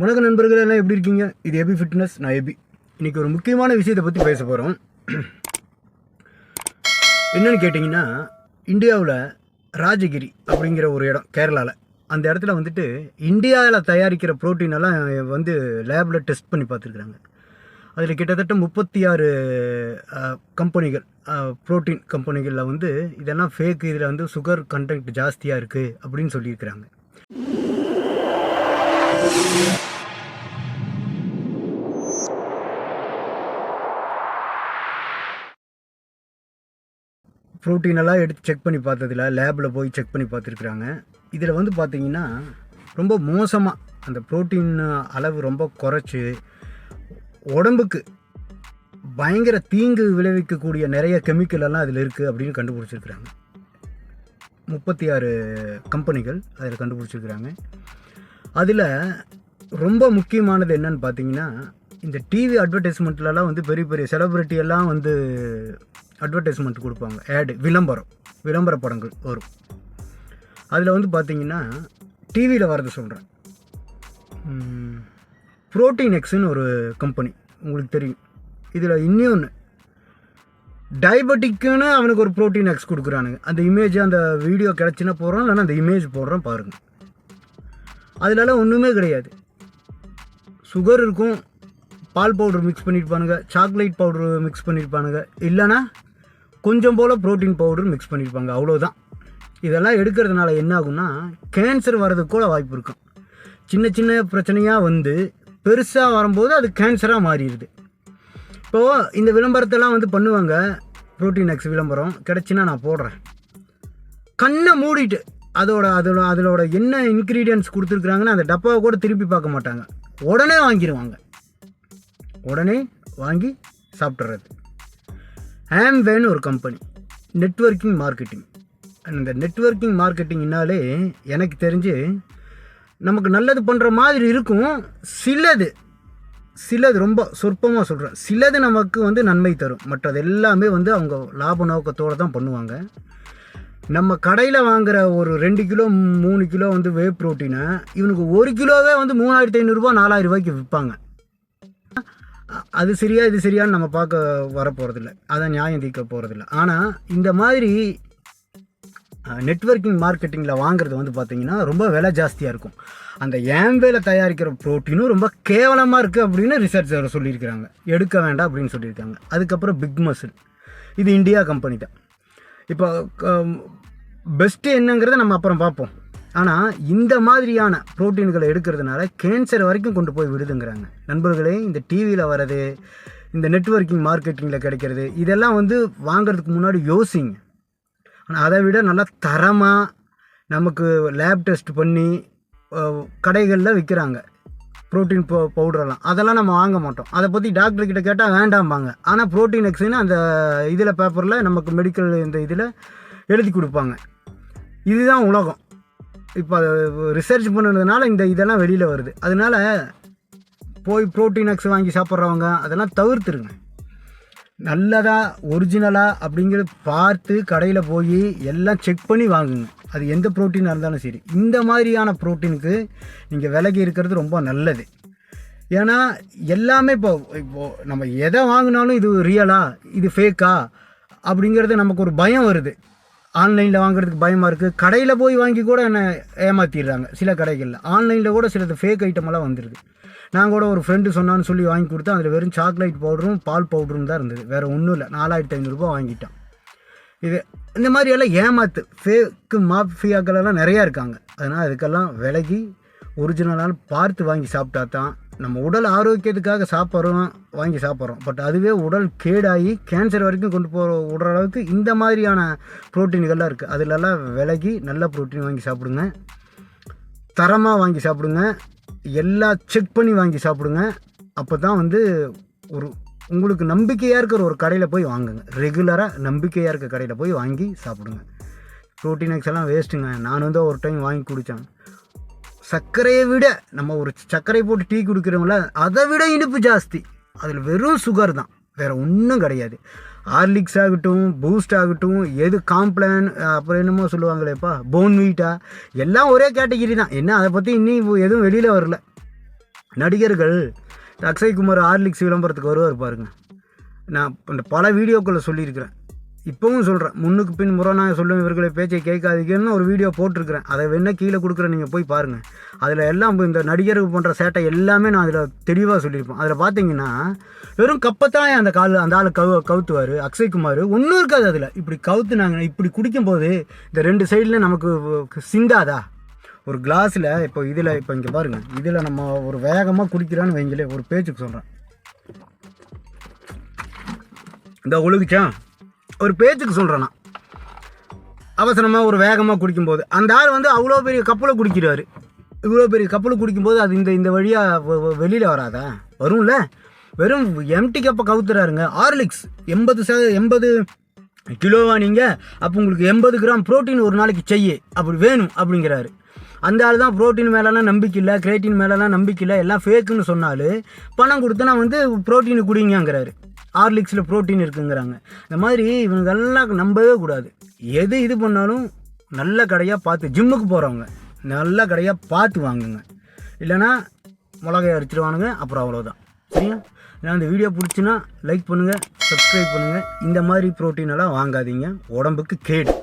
வணக்க நண்பர்கள் எல்லாம் எப்படி இருக்கீங்க? இது எபி ஃபிட்னஸ். நான் எபி. இன்றைக்கி ஒரு முக்கியமான விஷயத்தை பற்றி பேச போகிறோம். என்னென்னு கேட்டிங்கன்னா, இந்தியாவில் ராஜகிரி அப்படிங்கிற ஒரு இடம் கேரளாவில், அந்த இடத்துல வந்துட்டு இந்தியாவில் தயாரிக்கிற ப்ரோட்டீனெல்லாம் வந்து லேபில் டெஸ்ட் பண்ணி பார்த்துருக்குறாங்க. அதில் கிட்டத்தட்ட 36 கம்பெனிகள், ப்ரோட்டீன் கம்பெனிகளில் வந்து இதெல்லாம் ஃபேக், இதில் வந்து சுகர் கண்டென்ட் ஜாஸ்தியாக இருக்குது அப்படின்னு சொல்லியிருக்கிறாங்க. ப்ரோட்டீனெல்லாம் எடுத்து செக் பண்ணி பார்த்ததில்ல, லேபில் போய் செக் பண்ணி பார்த்துருக்குறாங்க. இதில் வந்து பார்த்திங்கன்னா ரொம்ப மோசமாக அந்த ப்ரோட்டீன் அளவு ரொம்ப குறைச்சி உடம்புக்கு பயங்கர தீங்கு விளைவிக்கக்கூடிய நிறைய கெமிக்கல் எல்லாம் அதில் இருக்குது அப்படின்னு கண்டுபிடிச்சிருக்கிறாங்க. 36 கம்பெனிகள் அதில் கண்டுபிடிச்சிருக்கிறாங்க. அதில் ரொம்ப முக்கியமானது என்னன்னு பார்த்தீங்கன்னா, இந்த டிவி அட்வர்டைஸ்மெண்ட்லலாம் வந்து பெரிய பெரிய செலிப்ரிட்டியெல்லாம் வந்து அட்வர்டைஸ்மெண்ட் கொடுப்பாங்க, ஆடு, விளம்பர படங்கள் வரும். அதில் வந்து பார்த்திங்கன்னா டிவியில் வரது சொல்கிறேன். ப்ரோட்டீன் எக்ஸ்னு ஒரு கம்பெனி உங்களுக்கு தெரியும். இதில் இன்னொன்று டயபெட்டிக்குன்னு அவனுக்கு ஒரு ப்ரோட்டீன் எக்ஸ் கொடுக்குறானுங்க. அந்த இமேஜ், அந்த வீடியோ கிடச்சின்னா போடுறோம், இல்லைன்னா அந்த இமேஜ் போடுறோம் பாருங்கள். அதிலலாம் ஒன்றுமே கிடையாது. சுகர் இருக்கும், பால் பவுடர் மிக்ஸ் பண்ணியிருப்பானுங்க, சாக்லேட் பவுடரு மிக்ஸ் பண்ணியிருப்பானுங்க, இல்லைனா கொஞ்சம் போல் ப்ரோட்டீன் பவுடர் மிக்ஸ் பண்ணியிருப்பாங்க, அவ்வளோதான். இதெல்லாம் எடுக்கிறதுனால என்ன ஆகும்னா, கேன்சர் வர்றதுக்கு கூட வாய்ப்பு இருக்கும். சின்ன சின்ன பிரச்சனையாக வந்து பெருசாக வரும்போது அது கேன்சராக மாறிடுது. இப்போது இந்த விளம்பரத்தெல்லாம் வந்து பண்ணுவாங்க, ப்ரோட்டீன் எக்ஸ் விளம்பரம் கிடச்சின்னா நான் போடுறேன், கண்ணை மூடிட்டு அதோட என்ன இன்க்ரீடியன்ட்ஸ் கொடுத்துருக்குறாங்கன்னு அந்த டப்பாவை கூட திருப்பி பார்க்க மாட்டாங்க, உடனே வாங்கிடுவாங்க, உடனே வாங்கி சாப்பிட்றது. ஆம்வேன்னு ஒரு கம்பெனி, நெட்வொர்க்கிங் மார்க்கெட்டிங். அந்த நெட்வொர்க்கிங் மார்க்கெட்டிங்னாலே எனக்கு தெரிஞ்சு நமக்கு நல்லது பண்ணுற மாதிரி இருக்கும். சிலது ரொம்ப சொற்பமாக சொல்கிறேன், சிலது நமக்கு வந்து நன்மை தரும், மற்றது எல்லாமே வந்து அவங்க லாப நோக்கத்தோடு தான் பண்ணுவாங்க. நம்ம கடையில் வாங்குகிற ஒரு 2 கிலோ 3 கிலோ வந்து வே ப்ரோட்டீனை இவனுக்கு 1 கிலோவே வந்து 3500 4000 ரூபாய்க்கு விற்பாங்க. அது சரியா இது சரியான்னு நம்ம பார்க்க வரப்போகிறதில்ல, அதை நியாயம் தீர்க்க போகிறதில்ல. ஆனால் இந்த மாதிரி நெட்வொர்க்கிங் மார்க்கெட்டிங்கில் வாங்குறது வந்து பார்த்திங்கன்னா ரொம்ப விலை ஜாஸ்தியாக இருக்கும். அந்த ஆம்வேல தயாரிக்கிற ப்ரோட்டீனும் ரொம்ப கேவலமாக இருக்குது அப்படின்னு ரிசர்ச் சொல்லியிருக்கிறாங்க, எடுக்க வேண்டாம் அப்படின்னு சொல்லியிருக்காங்க. அதுக்கப்புறம் பிக் மசில், இது இந்தியா கம்பெனி தான். இப்போ பெஸ்ட்டு என்னங்கிறத நம்ம அப்புறம் பார்ப்போம். ஆனால் இந்த மாதிரியான ப்ரோட்டீன்களை எடுக்கிறதுனால கேன்சர் வரைக்கும் கொண்டு போய் விடுதுங்கிறாங்க. நண்பர்களே, இந்த டிவியில் வர்றது, இந்த நெட்வொர்க்கிங் மார்க்கெட்டிங்கில் கிடைக்கிறது, இதெல்லாம் வந்து வாங்கிறதுக்கு முன்னாடி யோசிங்க. ஆனால் அதை விட நல்லா தரமாக நமக்கு லேப் டெஸ்ட் பண்ணி கடைகளில் விற்கிறாங்க ப்ரோட்டீன் பவுடரெல்லாம், அதெல்லாம் நம்ம வாங்க மாட்டோம். அதை பற்றி டாக்டர்கிட்ட கேட்டால் வேண்டாம்பாங்க. ஆனால் ப்ரோட்டீன் எக்ஸ்னு அந்த இதில் பேப்பரில் நமக்கு மெடிக்கல் இந்த இதில் எழுதி கொடுப்பாங்க. இதுதான் உலகம். இப்போ ரிசர்ச் பண்ணுறதுனால இதெல்லாம் வெளியில் வருது. அதனால் போய் ப்ரோட்டீன் எக்ஸ் வாங்கி சாப்பிட்றவங்க அதெல்லாம் தவிர்த்துருங்க. நல்லதா ஒரிஜினலா அப்படிங்கிறது பார்த்து கடையில் போய் எல்லாம் செக் பண்ணி வாங்குங்க. அது எந்த ப்ரோட்டீனாக இருந்தாலும் சரி. இந்த மாதிரியான ப்ரோட்டீனுக்கு நீங்கள் விலகி இருக்கிறது ரொம்ப நல்லது. ஏன்னா எல்லாமே இப்போது நம்ம எதை வாங்கினாலும் இது ரியலா இது ஃபேக்கா அப்படிங்கிறது நமக்கு ஒரு பயம் வருது. ஆன்லைனில் வாங்குறதுக்கு பயமாக இருக்குது. கடையில் போய் வாங்கி கூட என்ன ஏமாற்றிடுறாங்க சில கடைகளில். ஆன்லைனில் கூட சிலது ஃபேக் ஐட்டமெல்லாம் வந்துடுது. நான் கூட ஒரு ஃப்ரெண்டு சொன்னான்னு சொல்லி வாங்கி கொடுத்தேன். அதில் வெறும் சாக்லேட் பவுடரும் பால் பவுடரும் தான் இருந்தது, வேறு ஒன்றும் இல்லை. 4500 வாங்கிட்டான். இது இந்த மாதிரியெல்லாம் ஏமாத்து ஃபேக்கு மாஃபியாக்களெல்லாம் நிறையா இருக்காங்க. அதனால் அதுக்கெல்லாம் விலகி ஒரிஜினலான பார்த்து வாங்கி சாப்பிட்டா தான் நம்ம உடல் ஆரோக்கியத்துக்காக வாங்கி சாப்பிட்றோம். பட் அதுவே உடல் கேடாகி கேன்சர் வரைக்கும் கொண்டு விடுற அளவுக்கு இந்த மாதிரியான ப்ரோட்டீன்கள்லாம் இருக்குது. அதிலெல்லாம் விலகி நல்ல ப்ரோட்டீன் வாங்கி சாப்பிடுங்க, தரமாக வாங்கி சாப்பிடுங்க, எல்லாம் செக் பண்ணி வாங்கி சாப்பிடுங்க. அப்போ தான் வந்து உங்களுக்கு நம்பிக்கையாக இருக்கிற ஒரு கடையில் போய் வாங்குங்க. ரெகுலராக நம்பிக்கையாக இருக்க கடையில் போய் வாங்கி சாப்பிடுங்க. ப்ரோட்டீன் எக்ஸ் எல்லாம் வேஸ்ட்டுங்க. நான் வந்து ஒரு டைம் வாங்கி குடித்தேன். சர்க்கரையை விட, நம்ம ஒரு சர்க்கரை போட்டு டீ குடிக்கிறவங்கள அதை விட இனிப்பு ஜாஸ்தி. அதில் வெறும் சுகர் தான், வேறு ஒன்றும் கிடையாது. ஹார்லிக்ஸ் ஆகட்டும், பூஸ்ட் ஆகட்டும், எது காம்ப்ளான், அப்புறம் என்னமோ சொல்லுவாங்களேப்பா போன்வீட்டா, எல்லாம் ஒரே கேட்டகிரி தான். என்ன அதை பற்றி இன்னும் எதுவும் வெளியில் வரல. நடிகர்கள் அக்ஷய்குமார் ஹார்லிக்ஸ் விளம்பரத்துக்கு வருவார் பாருங்க. நான் இந்த பல வீடியோக்களில் சொல்லியிருக்கிறேன், இப்போவும் சொல்கிறேன், முன்னுக்கு பின் முறை நான் சொல்லுவேன் இவர்களை பேச்சை கேட்காதீங்கன்னு ஒரு வீடியோ போட்டிருக்கிறேன். அதை வேணால் கீழே கொடுக்குறேன், நீங்கள் போய் பாருங்கள். அதில் எல்லாம் இந்த நடிகர்கள் பண்ணுற சேட்டை எல்லாமே நான் அதில் தெளிவாக சொல்லியிருப்பேன். அதில் பார்த்தீங்கன்னா வெறும் கப்பத்தான் அந்த ஆள் கவுத்துவார் அக்ஷய்குமார், ஒன்றும் இருக்காது அதில். இப்படி கவுத்துனாங்க, இப்படி குடிக்கும்போது இந்த 2 சைடில் நமக்கு சிந்தாதா? ஒரு கிளாஸில் இப்போ இதில் இப்போ இங்கே பாருங்கள், இதில் நம்ம ஒரு வேகமாக குடிக்கிறான்னு வைங்களே, ஒரு பேச்சுக்கு சொல்கிறேன், இந்த ஒழுகுச்சான் ஒரு பேச்சுக்கு சொல்கிறேன்னா, அவசரமாக ஒரு வேகமாக குடிக்கும்போது அந்த ஆள் வந்து அவ்வளோ பெரிய கப்பலை குடிக்கிறாரு. இவ்வளோ பெரிய கப்பலை குடிக்கும்போது அது இந்த வழியாக வெளியில் வராதா? வரும்ல. வெறும் எம்டி கப்பை கவுத்துறாருங்க. ஹார்லிக்ஸ் 80 கிலோவா நீங்கள், அப்போ உங்களுக்கு 80 கிராம் ப்ரோட்டீன் ஒரு நாளைக்கு செய்ய அப்படி வேணும் அப்படிங்கிறாரு. அந்த ஆள் தான் ப்ரோட்டீன் மேலெலாம் நம்பிக்கை இல்லை, கிரேட்டின் மேலெலாம் நம்பிக்கை இல்லை, எல்லாம் ஃபேக்குன்னு சொன்னாலும் பணம் கொடுத்து நான் வந்து ப்ரோட்டீனு குடிங்கிறாரு. ஹார்லிக்ஸில் ப்ரோட்டீன் இருக்குங்கிறாங்க. இந்த மாதிரி இவங்கெல்லாம் நம்பவே கூடாது. எது இது பண்ணாலும் நல்ல கடையாக பார்த்து, ஜிம்முக்கு போகிறவங்க நல்ல கடையாக பார்த்து வாங்குங்க, இல்லைனா மிளகாய் அரைச்சிடுவானுங்க, அப்புறம் அவ்வளோதான். சரியா? ஏன்னா இந்த வீடியோ பிடிச்சின்னா லைக் பண்ணுங்கள், சப்ஸ்கிரைப் பண்ணுங்கள். இந்த மாதிரி ப்ரோட்டீனெல்லாம் வாங்காதீங்க, உடம்புக்கு கேடு.